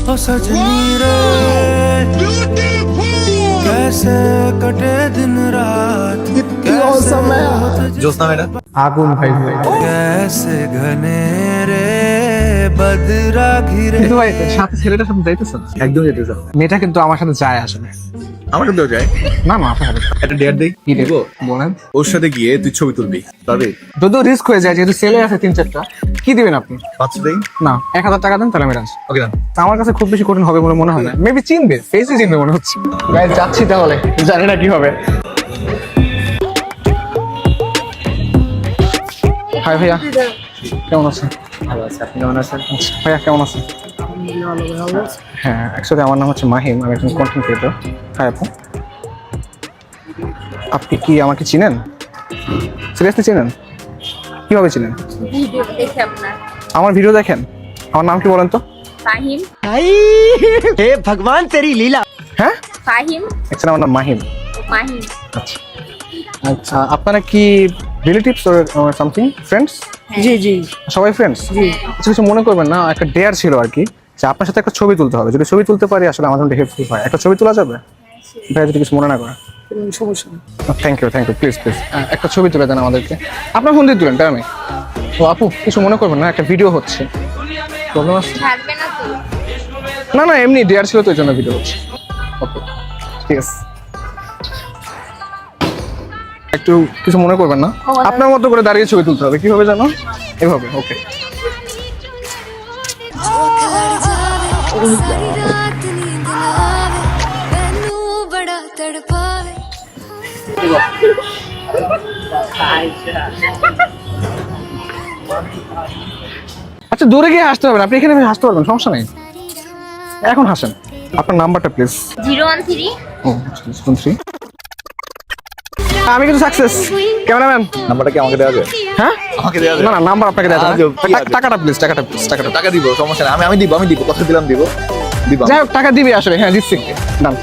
ओ सजनी रे कैसे कटे दिन रात জোসনা ম্যাডাম আগুন ভাই ভাই कैसे घने रे बदरा घिरे কিন্তু ভাই সাথে ছেলেটার সাথে যাইতেছেন একদম যেতে স্যার মেয়েটা কিন্তু আমার সাথে যায় আসলে আমার সাথেও যায় না না আপনার সাথে একটা ডেয়ার দেই কি দেব দিব? বলেন ওর সাথে গিয়ে তুই ছবি তুলবি পারবি যদিও রিস্ক হয়ে যায় যেহেতু ছেলে আছে 3-4টা কি দিবেন আপনি 500 দেই না 1000 টাকা দেন তাহলে আমি রাজি ওকে ডান তা আমার কাছে খুব বেশি কঠিন হবে বলে মনে হয় না মেবি চিনবে ফেসই চিনবে মনে হচ্ছে গাইস যাচ্ছি তাহলে জানি না কি হবে হাই ভাইয়া কেমন আছেন ভালো আছে আপনি কেমন আছেন ভাইয়া কেমন আছেন হ্যাঁ অ্যাকচুয়ালি আমার নাম হচ্ছে মাহিম আমি একজন কন্টেন্ট ক্রিয়েটর হ্যাঁ আপু আপনি কি আমাকে চিনেন সিরিয়াসলি চিনেন কিভাবে চিনেন ভিডিও দেখে আপনার আমার ভিডিও দেখেন আমার নাম কি বলেন তো ফাহিম हे भगवान तेरी लीला হ্যাঁ ফাহিম অ্যাকচুয়ালি আমার নাম মাহিম মাহিম আচ্ছা আচ্ছা আপনারা কি রিলেটিভস অর সামথিং ফ্রেন্ডস জি জি সবাই ফ্রেন্ডস কিছু কিছু মনে করবেন না একটা ডেয়ার ছিল আর কি যে আপনার সাথে একটা ছবি তুলতে হবে যদি ছবি তুলতে পারি আসলে আমার জন্য হেল্পফুল হয় একটা ছবি তোলা যাবে ভাই যদি কিছু মনে না করে থ্যাংক ইউ প্লিজ একটা ছবি তুলে দেন আমাদেরকে আপনার ফোন দিয়ে তুলেন তাই আমি তো আপু কিছু মনে করবেন না একটা ভিডিও হচ্ছে প্রবলেম আছে থাকবে না তো না না এমনি ডেয়ার ছিল তো এই জন্য ভিডিও হচ্ছে ওকে ঠিক আছে একটু কিছু মনে করবেন না আপনার মতো করে দাঁড়িয়ে ছবি তুলতে হবে কিভাবে জানো এভাবে ওকে बड़ा तड़पावे আচ্ছা দূরে গিয়ে হাসতে হবে না আপনি এখানে হাসতে পারবেন সমস্যা নেই এখন হাসেন আপনার নাম্বারটা প্লিজ 013 ও 3 আমি কিন্তু সাকসেস ক্যামেরাম্যান নাম্বারটা কি আমাকে দেওয়া যায় হ্যাঁ আমাকে দেওয়া না যায় না নাম্বার আপনাকে দেওয়া যাবে আজব, কি আজব? টাকাটা প্লিজ টাকাটা টাকা দিব সমস্যা নেই আমি দিব কথা দিলাম দিব যাই হোক টাকা দিবি আসলে হ্যাঁ দিচ্ছি ডান